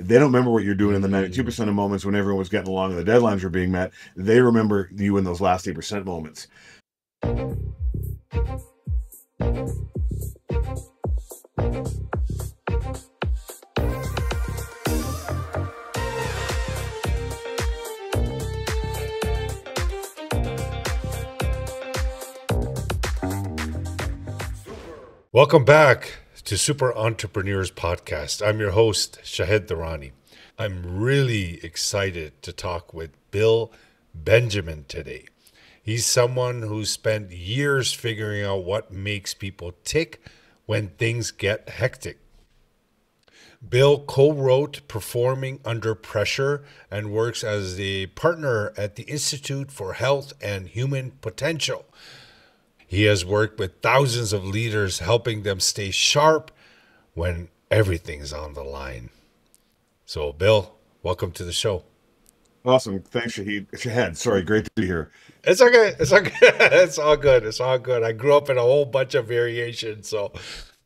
They don't remember what you're doing in the Mm. 92% of moments when everyone was getting along and the deadlines were being met. They remember you in those last 8% moments. Welcome back to Super Entrepreneurs Podcast. I'm your host, Shahid Durrani. I'm really excited to talk with Bill Benjamin today. He's someone who spent years figuring out what makes people tick when things get hectic. Bill co-wrote Performing Under Pressure and works as a partner at the Institute for Health and Human Potential. He has worked with thousands of leaders, helping them stay sharp when everything's on the line. So, Bill, welcome to the show. Awesome. Thanks, Shahid. Sorry, great to be here. It's okay. It's okay. It's all good. It's all good. I grew up in a whole bunch of variations, so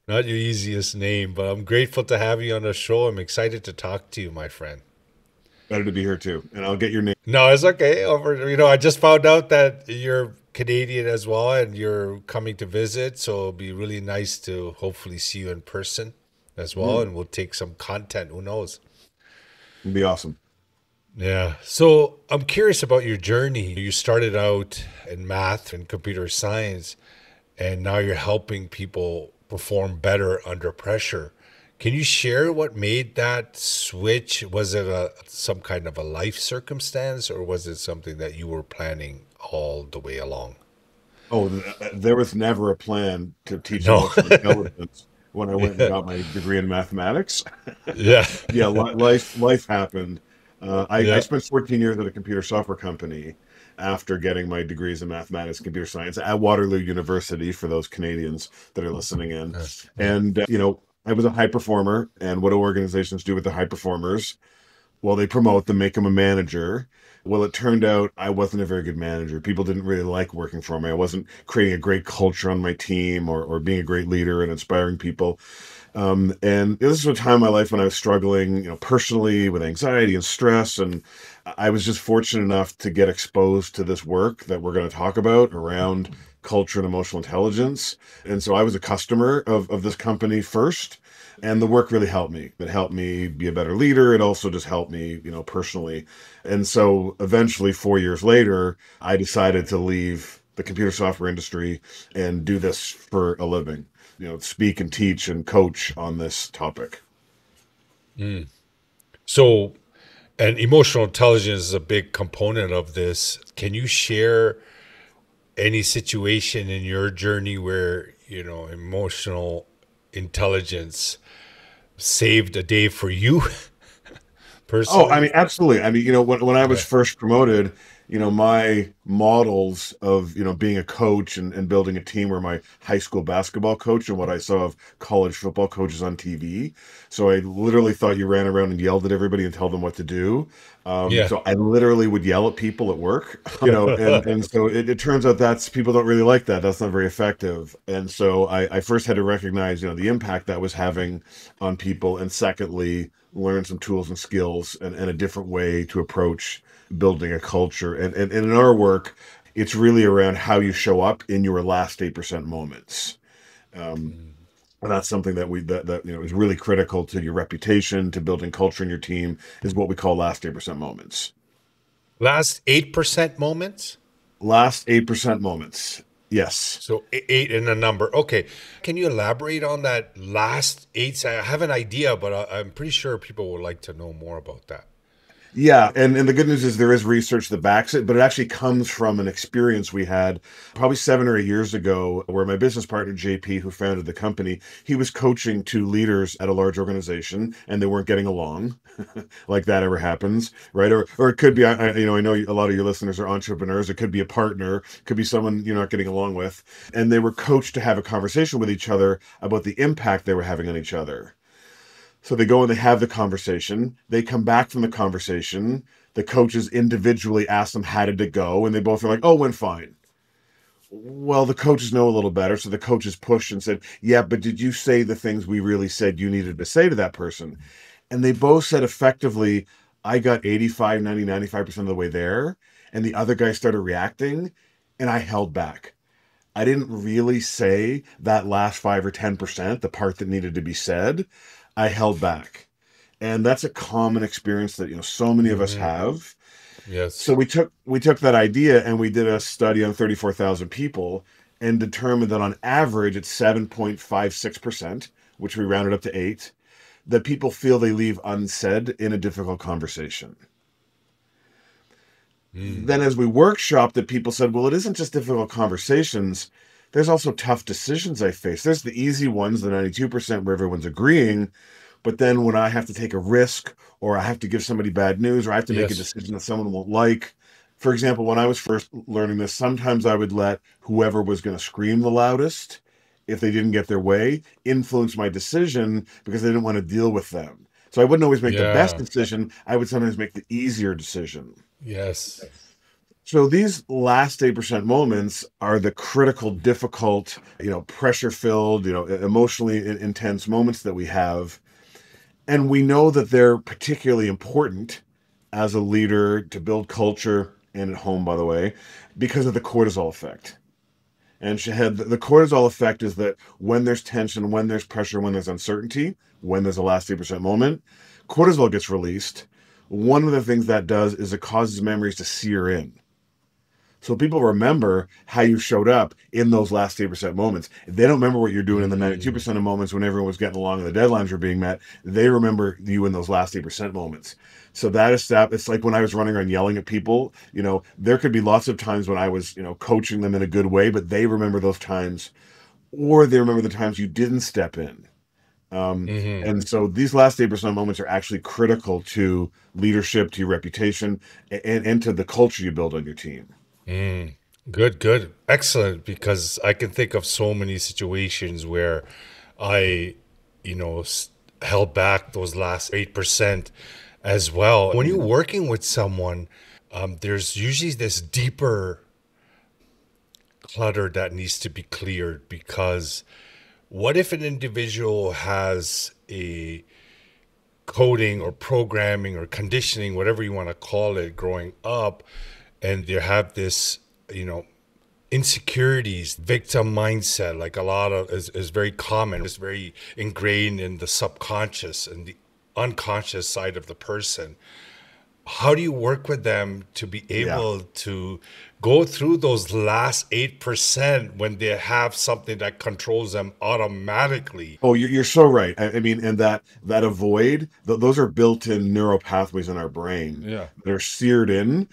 not your easiest name, but I'm grateful to have you on the show. I'm excited to talk to you, my friend. Better to be here too. And I'll get your name. No, it's okay. I just found out that you're Canadian as well, and you're coming to visit. So it'll be really nice to hopefully see you in person as well, and we'll take some content. Who knows? It'd be awesome. Yeah. So I'm curious about your journey. You started out in math and computer science, and now you're helping people perform better under pressure. Can you share what made that switch? Was it some kind of a life circumstance, or was it something that you were planning all the way along? Oh, there was never a plan to teach No. emotional intelligence when I went and got my degree in mathematics. Yeah. Yeah, life happened. I Yeah. spent 14 years at a computer software company after getting my degrees in mathematics, computer science at Waterloo University for those Canadians that are listening in. Yeah. And, I was a high performer. And what do organizations do with the high performers? Well, they promote them, make them a manager. Well, it turned out I wasn't a very good manager. People didn't really like working for me. I wasn't creating a great culture on my team or being a great leader and inspiring people. And this was a time in my life when I was struggling, personally with anxiety and stress. And I was just fortunate enough to get exposed to this work that we're going to talk about around culture and emotional intelligence. And so I was a customer of this company first. And the work really helped me. It helped me be a better leader. It also just helped me, personally. And so eventually, 4 years later, I decided to leave the computer software industry and do this for a living, speak and teach and coach on this topic. Mm. So, and emotional intelligence is a big component of this. Can you share any situation in your journey where, emotional intelligence saved a day for you Oh, I personally? mean, absolutely. I mean, when I was Yeah. first promoted, my models of, being a coach and building a team were my high school basketball coach and what I saw of college football coaches on TV. So I literally thought you ran around and yelled at everybody and told them what to do. Yeah. So I literally would yell at people at work, and so it turns out that's people don't really like that. That's not very effective. And so I first had to recognize, the impact that was having on people. And secondly, learn some tools and skills and a different way to approach building a culture. And in our work, it's really around how you show up in your last 8% moments. Um, and that's something that is really critical to your reputation, to building culture in your team, is what we call last 8% moments. Last 8% moments? Last 8% moments. Yes. So eight in a number. Okay. Can you elaborate on that last eight? I have an idea, but I'm pretty sure people would like to know more about that. Yeah, and the good news is there is research that backs it, but it actually comes from an experience we had probably 7 or 8 years ago, where my business partner JP, who founded the company, he was coaching two leaders at a large organization, and they weren't getting along, like that ever happens, right? Or it could be, I know a lot of your listeners are entrepreneurs. It could be a partner, could be someone you're not getting along with, and they were coached to have a conversation with each other about the impact they were having on each other. So they go and they have the conversation. They come back from the conversation. The coaches individually ask them, how did it go? And they both are like, oh, it went fine. Well, the coaches know a little better. So the coaches pushed and said, yeah, but did you say the things we really said you needed to say to that person? And they both said effectively, I got 85, 90, 95% of the way there. And the other guy started reacting, and I held back. I didn't really say that last 5 or 10%, the part that needed to be said. I held back. And that's a common experience that, so many of us Hmm. have. So Yes. we took that idea and we did a study on 34,000 people and determined that on average it's 7.56%, which we rounded up to 8, that people feel they leave unsaid in a difficult conversation. Mm. Then as we workshopped it, people said, well, it isn't just difficult conversations. There's also tough decisions I face. There's the easy ones, the 92% where everyone's agreeing. But then when I have to take a risk, or I have to give somebody bad news, or I have to make a Yes. decision that someone won't like. For example, when I was first learning this, sometimes I would let whoever was going to scream the loudest, if they didn't get their way, influence my decision because I didn't want to deal with them. So I wouldn't always make the best Yeah. decision. I would sometimes make the easier decision. Yes. So these last 8% moments are the critical, difficult, pressure filled, emotionally intense moments that we have. And we know that they're particularly important as a leader to build culture and at home, by the way, because of the cortisol effect. And Shahed, the cortisol effect is that when there's tension, when there's pressure, when there's uncertainty, when there's a last 8% moment, cortisol gets released. One of the things that does is it causes memories to sear in. So people remember how you showed up in those last 8% moments. If they don't remember what you're doing in the Mm. 92% of moments when everyone was getting along and the deadlines were being met, they remember you in those last 8% moments. So that is that. It's like when I was running around yelling at people, there could be lots of times when I was, coaching them in a good way, but they remember those times, or they remember the times you didn't step in. Um, Hmm. and so these last 8% moments are actually critical to leadership, to your reputation, and to the culture you build on your team. Mm. Good, good. Excellent. Because I can think of so many situations where I, held back those last 8% as well. When you're working with someone, there's usually this deeper clutter that needs to be cleared because what if an individual has a coding or programming or conditioning, whatever you want to call it, growing up, and they have this, you know, insecurities, victim mindset, like a lot of is very common. It's very ingrained in the subconscious and the unconscious side of the person. How do you work with them to be Yeah. able to go through those last 8% when they have something that controls them automatically? Oh, you're so right. I mean, and that avoid those are built-in neural pathways in our brain Yeah. that are seared in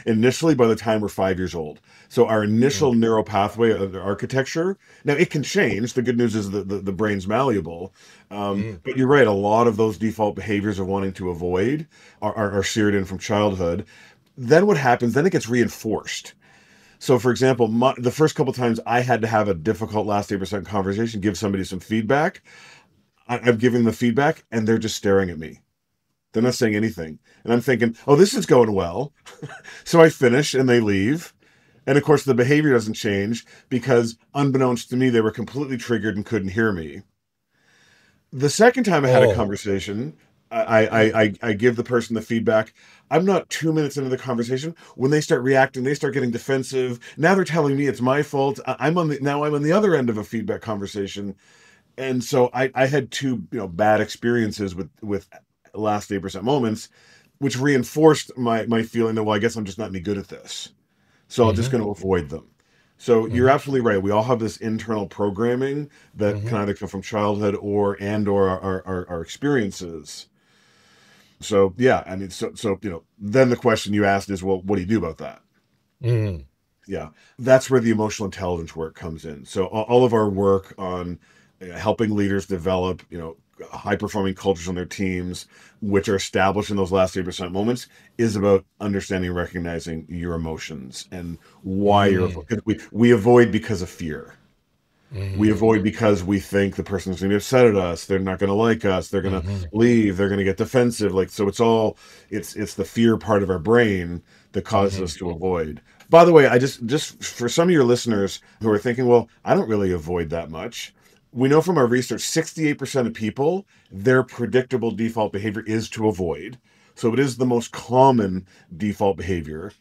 initially by the time we're 5 years old. So our Mm. initial neural pathway the architecture, now it can change. The good news is that the brain's malleable. Mm. But you're right. A lot of those default behaviors of wanting to avoid are seared in from childhood. Then what happens? Then it gets reinforced. So, for example, the first couple times I had to have a difficult last 8% conversation, give somebody some feedback, I'm giving the feedback and they're just staring at me. They're not saying anything. And I'm thinking, oh, this is going well. So I finish and they leave. And of course, the behavior doesn't change because, unbeknownst to me, they were completely triggered and couldn't hear me. The second time I had a Oh. conversation, I give the person the feedback. I'm not 2 minutes into the conversation when they start reacting. They start getting defensive. Now they're telling me it's my fault. I'm on the other end of a feedback conversation, and so I had two bad experiences with last 8% moments, which reinforced my feeling that, well, I guess I'm just not any good at this, so I'm just Hmm. going to avoid them. So you're Hmm. absolutely right. We all have this internal programming that Hmm. can either come from childhood or our experiences. So yeah, I mean, so then the question you asked is, well, what do you do about that? Hmm. Yeah, that's where the emotional intelligence work comes in. So all of our work on helping leaders develop, high performing cultures on their teams, which are established in those last 8% moments, is about understanding and recognizing your emotions and why you're. Hmm. 'Cause we avoid because of fear. We Hmm. avoid because we think the person's going to be upset at us. They're not going to like us. They're going to Hmm. leave. They're going to get defensive. Like, so it's the fear part of our brain that causes Hmm. us to avoid. By the way, I just for some of your listeners who are thinking, well, I don't really avoid that much. We know from our research, 68% of people, their predictable default behavior is to avoid. So it is the most common default behavior.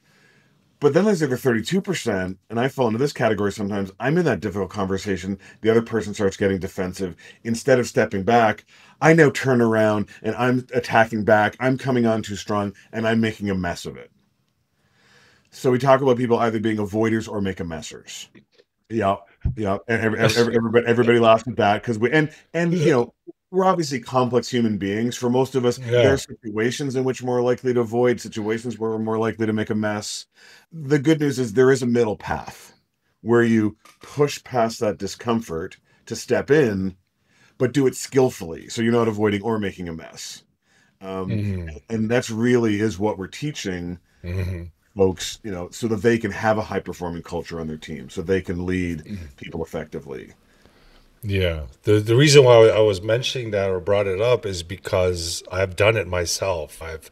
But then there's the other 32%, and I fall into this category sometimes. I'm in that difficult conversation. The other person starts getting defensive. Instead of stepping back, I now turn around and I'm attacking back. I'm coming on too strong and I'm making a mess of it. So we talk about people either being avoiders or make a messers. Yeah, yeah. And everybody laughs at that because we're obviously complex human beings. For most of us, there are Yeah. situations in which we're more likely to avoid, situations where we're more likely to make a mess. The good news is there is a middle path where you push past that discomfort to step in, but do it skillfully. So you're not avoiding or making a mess. Um, Hmm. and that's really is what we're teaching Hmm. folks, so that they can have a high performing culture on their team, so they can lead people effectively. Yeah. The reason why I was mentioning that or brought it up is because I've done it myself. I've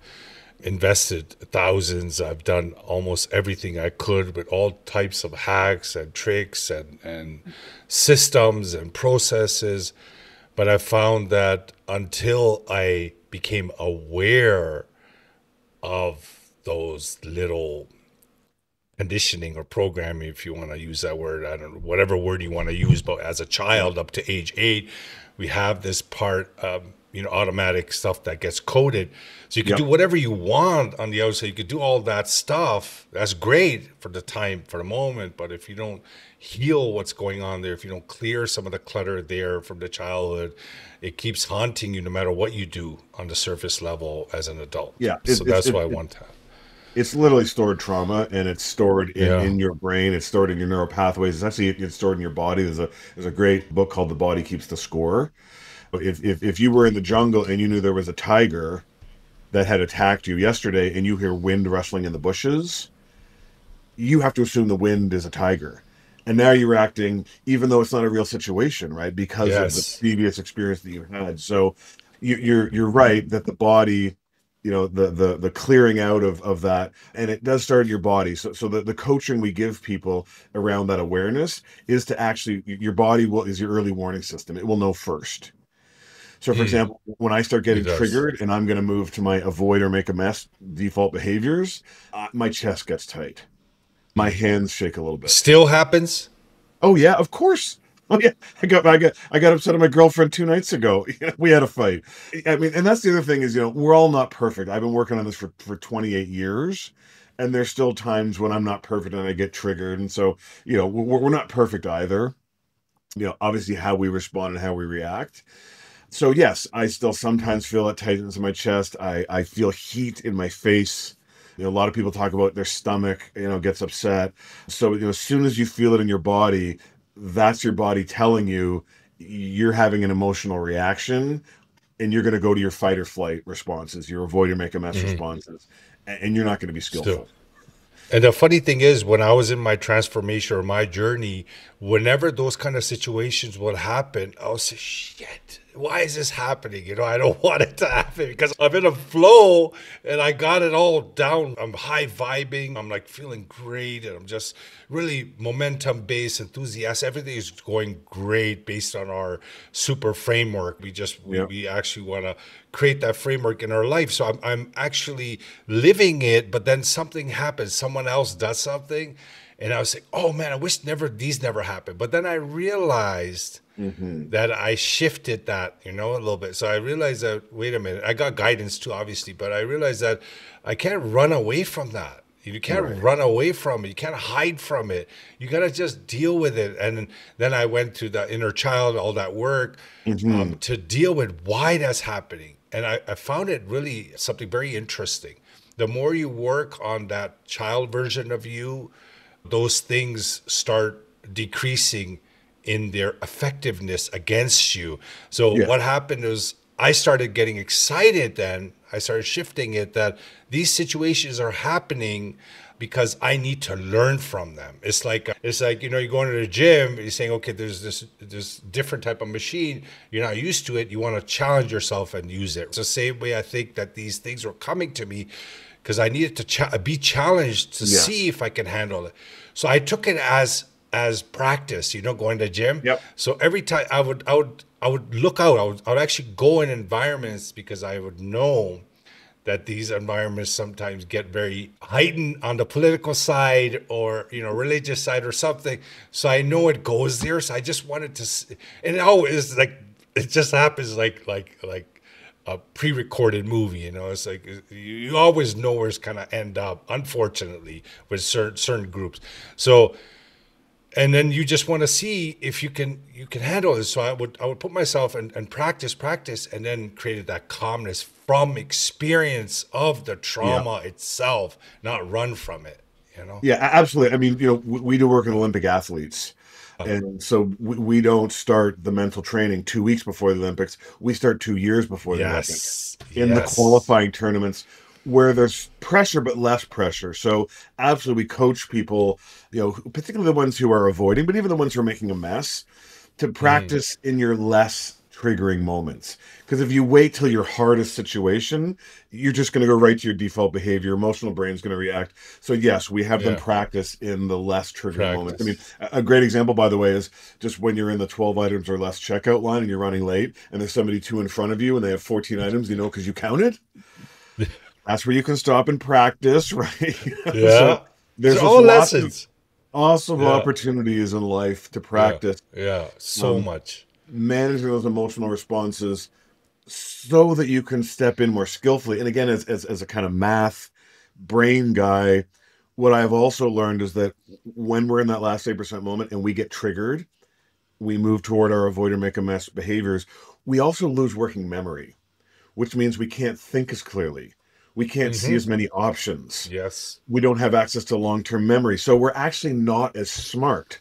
invested thousands. I've done almost everything I could with all types of hacks and tricks and systems and processes. But I found that until I became aware of those little conditioning or programming, if you want to use that word, I don't know, whatever word you want to use, but as a Yeah, child up to age 8, we have this part, automatic stuff that gets coded. So you can yep, do whatever you want on the outside. You could do all that stuff. That's great for the time, for the moment. But if you don't heal what's going on there, if you don't clear some of the clutter there from the childhood, it keeps haunting you no matter what you do on the surface level as an adult. yeah. So that's why I want to. It's literally stored trauma, and it's stored in Yeah. your brain. It's stored in your neural pathways. It's stored in your body. There's a great book called The Body Keeps the Score. If you were in the jungle and you knew there was a tiger that had attacked you yesterday, and you hear wind rustling in the bushes, you have to assume the wind is a tiger. And now you're acting, even though it's not a real situation, right? Because of the Yes. previous experience that you had. So you're right that the body, the clearing out of that, and it does start in your body. So the coaching we give people around that awareness is to actually your body is your early warning system. It will know first. So, for Mm, example, when I start it getting does. triggered and I'm going to move to my avoid or make a mess default behaviors, my chest gets tight, my hands shake a little bit. Still happens? Oh yeah, of course. Oh yeah, I got upset at my girlfriend 2 nights ago. We had a fight. I mean, and that's the other thing is, we're all not perfect. I've been working on this for 28 years, and there's still times when I'm not perfect and I get triggered. And so, we're not perfect either. Obviously how we respond and how we react. So yes, I still sometimes feel it tightens in my chest. I feel heat in my face. A lot of people talk about their stomach, gets upset. So, as soon as you feel it in your body, that's your body telling you you're having an emotional reaction, and you're going to go to your fight or flight responses, your avoid or make a mess Hmm. responses, and you're not going to be Still. skillful. And the funny thing is, when I was in my transformation or my journey, whenever those kind of situations would happen, I would say, shit, why is this happening? I don't want it to happen because I'm in a flow and I got it all down. I'm high vibing. I'm like feeling great. And I'm just really momentum based, enthusiastic. Everything is going great based on our super framework. Yeah. We actually want to create that framework in our life. So I'm actually living it, but then something happens. Someone else does something. And I was like, oh man, I wish these never happened. But then I realized Hmm. that I shifted that, a little bit. So I realized that, wait a minute, I got guidance too, obviously, but I realized that I can't run away from that. You can't Right. run away from it. You can't hide from it. You got to just deal with it. And then I went to the inner child, all that work Hmm. to deal with why that's happening. And I found it really something very interesting. The more you work on that child version of you, those things start decreasing in their effectiveness against you. So Yeah. what happened is I started getting excited then. I started shifting it that these situations are happening because I need to learn from them. It's like you're going to the gym, you're saying, okay, there's this different type of machine. You're not used to it. You want to challenge yourself and use it. It's the same way I think that these things were coming to me because I needed to be challenged to see Yes. if I can handle it. So I took it as as practice, going to gym. Yep. So every time I would look out, I would actually go in environments because I would know that these environments sometimes get very heightened on the political side or religious side or something. So I know it goes there. So I just wanted to, and it always like it just happens like a pre-recorded movie. It's like you always know where it's gonna end up. Unfortunately, with certain groups. So and then you just want to see if you can handle it. So I would put myself and practice and then created that calmness from experience of the Yeah. trauma itself, not run from it. Yeah, absolutely. I mean, we do work with Olympic athletes. And so we don't start the mental training 2 weeks before the Olympics. We start 2 years before the Olympics Yes, in the yes. qualifying tournaments where there's pressure, but less pressure. So absolutely, we coach people, particularly the ones who are avoiding, but even the ones who are making a mess, to Mm, practice in your less triggering moments. Because if you wait till your hardest situation, you're just going to go right to your default behavior. Your emotional brain's going to react. So yes, we have them yeah, practice in the less triggering moments. I mean, practice. a great example, by the way, is just when you're in the 12 items or less checkout line and you're running late, and there's somebody two in front of you and they have 14 items, because you counted. That's where you can stop and practice, right? So Yeah. there's So just all lots of lessons. awesome Yeah, opportunities in life to yeah, practice yeah. So um, much. managing those emotional responses so that you can step in more skillfully. And again, as a kind of math brain guy, what I've also learned is that when we're in that last 8% moment and we get triggered, we move toward our avoid or make a mess behaviors. We also lose working memory, which means we can't think as clearly. We can't see Mm-hmm. as many options. Yes. We don't have access to long-term memory. So we're actually not as smart.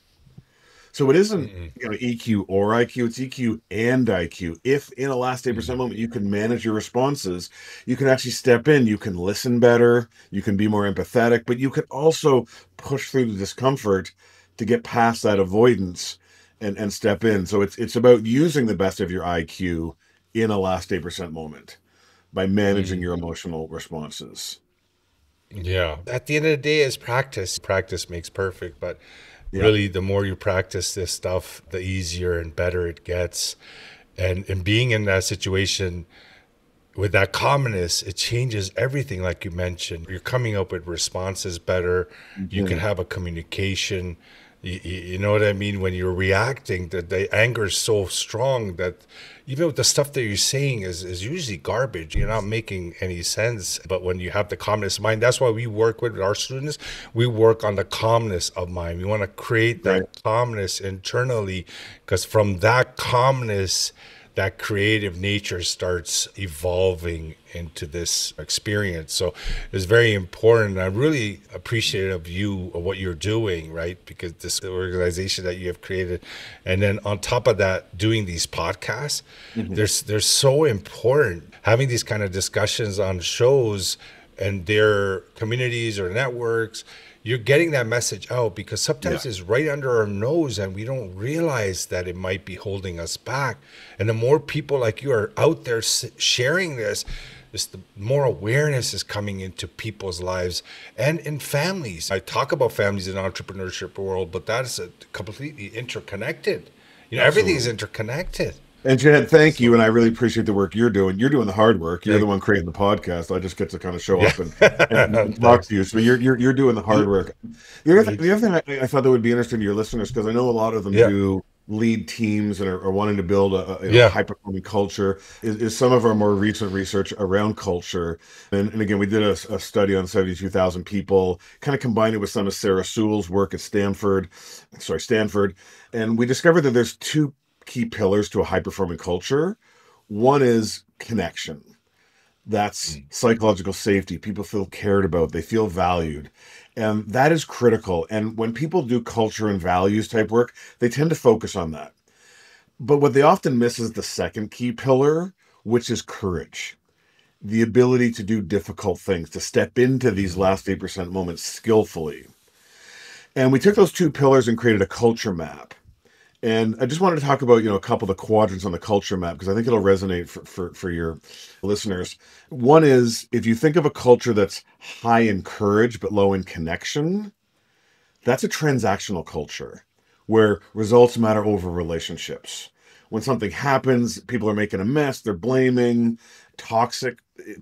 So it isn't, Mm-mm. EQ or IQ, it's EQ and IQ. If in a last 8% Mm. moment you can manage your responses, you can actually step in, you can listen better, you can be more empathetic, but you can also push through the discomfort to get past that avoidance and step in. So it's about using the best of your IQ in a last 8% moment by managing Mm. your emotional responses. Yeah. At the end of the day, it's practice. Practice makes perfect, but Yeah. really, the more you practice this stuff, the easier and better it gets. And being in that situation with that calmness, it changes everything, like you mentioned. You're coming up with responses better. You can Mhm. have a communication. You know what I mean? When you're reacting, the anger is so strong that even with the stuff that you're saying is usually garbage. You're not making any sense. But when you have the calmness of mind, that's why we work with our students. We work on the calmness of mind. We want to create Right. that calmness internally because from that calmness, that creative nature starts evolving into this experience. So it's very important. I'm really appreciative of you, of what you're doing, right? Because this organization that you have created, and then on top of that, doing these podcasts, Mhm. they're so important. Having these kind of discussions on shows and their communities or networks, you're getting that message out because Yeah. sometimes it's right under our nose and we don't realize that it might be holding us back. And the more people like you are out there sharing this, just the more awareness is coming into people's lives and in families. I talk about families in the entrepreneurship world, but that is completely interconnected. Everything is Absolutely. interconnected. And Jed, thank you. So And I really appreciate the work you're doing. You're doing the hard work. You're the thank one creating the podcast. I just get to kind of show yeah. up and talk Thanks. to you. So you're doing the hard work. The other thing I thought that would be interesting to your listeners, because I know a lot of them Yeah. do lead teams and are wanting to build a Yeah. high performing culture, is some of our more recent research around culture. And again, we did a study on 72,000 people, kind of combined it with some of Sarah Sewell's work at Stanford. And we discovered that there's two key pillars to a high performing culture. One is connection. That's Mm. psychological safety. People feel cared about, they feel valued. And that is critical. And when people do culture and values type work, they tend to focus on that. But what they often miss is the second key pillar, which is courage, the ability to do difficult things, to step into these Mm. last 8% moments skillfully. And we took those two pillars and created a culture map. And I just wanted to talk about, a couple of the quadrants on the culture map because I think it'll resonate for your listeners. One is if you think of a culture that's high in courage but low in connection, that's a transactional culture. where results matter over relationships. When something happens, people are making a mess, they're blaming, toxic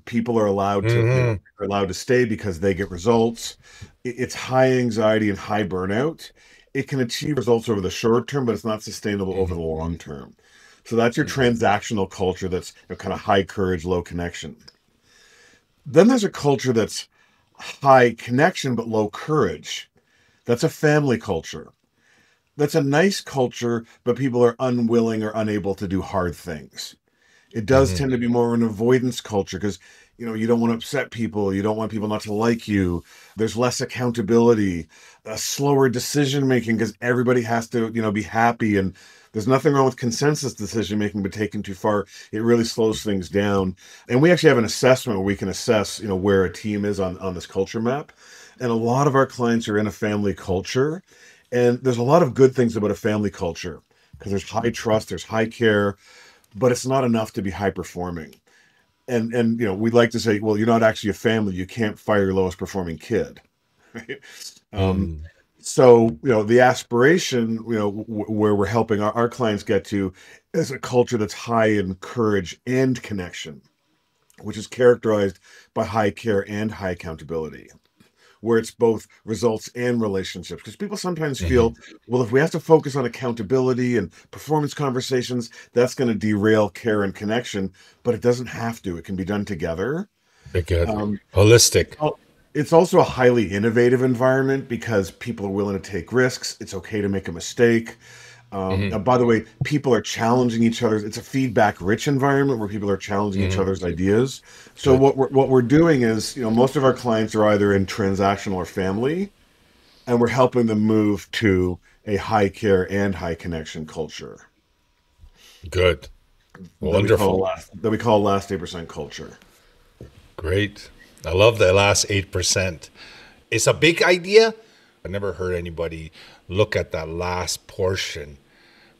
people are allowed to, Hmm. are allowed to stay because they get results. It's high anxiety and high burnout. It can achieve results over the short term, but it's not sustainable over the Hmm. long term. So that's your transactional culture that's kind of high courage, low connection. Then there's a culture that's high connection but low courage. That's a family culture. That's a nice culture, but people are unwilling or unable to do hard things. It does Hmm. tend to be more an avoidance culture because you don't want to upset people, you don't want people not to like you. There's less accountability, a slower decision making because everybody has to be happy, and there's nothing wrong with consensus decision making, but taken too far it really slows things down. And we actually have an assessment where we can assess where a team is on this culture map, and a lot of our clients are in a family culture, and there's a lot of good things about a family culture because there's high trust, there's high care, but it's not enough to be high performing. And we'd like to say, well, you're not actually a family. You can't fire your lowest performing kid. Right? Um, Hmm. so the aspiration, where we're helping our clients get to is a culture that's high in courage and connection, which is characterized by high care and high accountability, where it's both results and relationships. Because people sometimes Hmm. feel, well, if we have to focus on accountability and performance conversations, that's going to derail care and connection. But it doesn't have to. It can be done together. Together. Um, Holistic. it's also a highly innovative environment because people are willing to take risks. It's okay to make a mistake. Hmm. By the way, people are challenging each other. It's a feedback-rich environment where people are challenging each Hmm. other's ideas. So Good. what we're doing is, most of our clients are either in transactional or family, and we're helping them move to a high care and high connection culture Good. that we call Wonderful. last 8% culture. Great. I love the last 8%. It's a big idea. I never heard anybody look at that last portion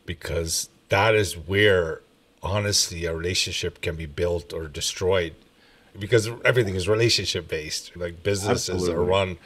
because that is where, honestly, a relationship can be built or destroyed because everything is relationship based. Like businesses are Absolutely. run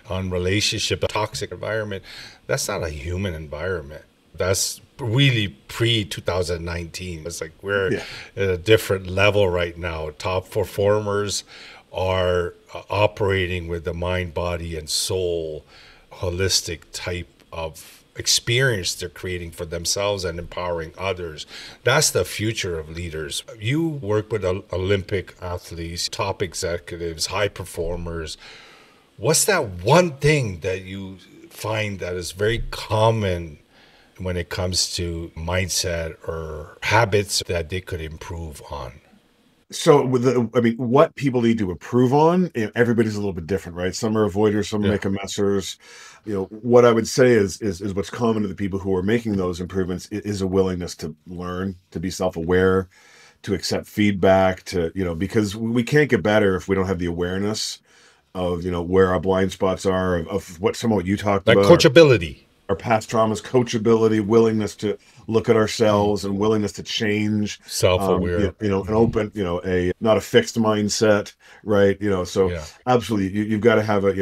on relationship, a toxic environment. That's not a human environment. That's really pre 2019. It's like we're Yeah. at a different level right now. Top performers are operating with the mind, body, and soul holistic type of experience they're creating for themselves and empowering others. That's the future of leaders. You work with Olympic athletes, top executives, high performers. What's that one thing that you find that is very common when it comes to mindset or habits that they could improve on? So I mean, what people need to improve on, everybody's a little bit different, right? Some are avoiders, some are Yeah. make messers. What I would say is what's common to the people who are making those improvements is a willingness to learn, to be self-aware, to accept feedback, because we can't get better if we don't have the awareness of, where our blind spots are, of what some of what you talked Like about, coachability, our past traumas, coachability, willingness to look at ourselves and willingness to change. self aware. An open, a not a fixed mindset, right? So Yeah. absolutely, you've got to have a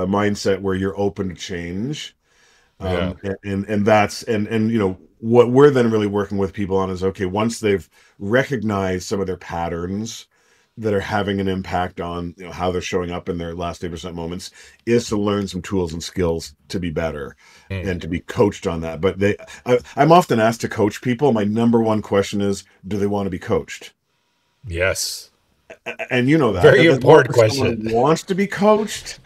mindset where you're open to change. Yeah. And that's and what we're then really working with people on is, okay, once they've recognized some of their patterns that are having an impact on how they're showing up in their last 8% moments, is to learn some tools and skills to be better Mm. and to be coached on that. But I'm often asked to coach people. My number one question is, do they want to be coached? Yes. And you know that Very as long important as someone question. wants to be coached,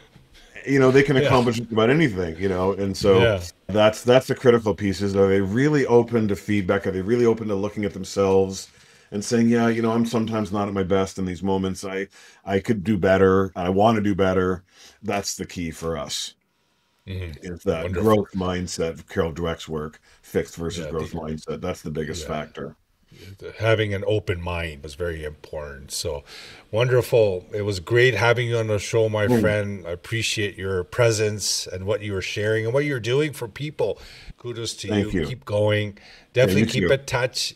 they can Yeah. accomplish just about anything, and so Yeah. that's the critical piece. Is, are they really open to feedback? Are they really open to looking at themselves and saying, yeah, I'm sometimes not at my best in these moments. I could do better. I want to do better. That's the key for us, Mhm. is that Wonderful. growth mindset. Carol Dweck's work, fixed versus Yeah. growth mindset. That's the biggest Yeah. factor. Having an open mind was very important. So wonderful. It was great having you on the show, my Mm, friend. I appreciate your presence and what you were sharing and what you're doing for people. Kudos to thank you. you. Keep going. Yeah, Definitely you keep too. in touch.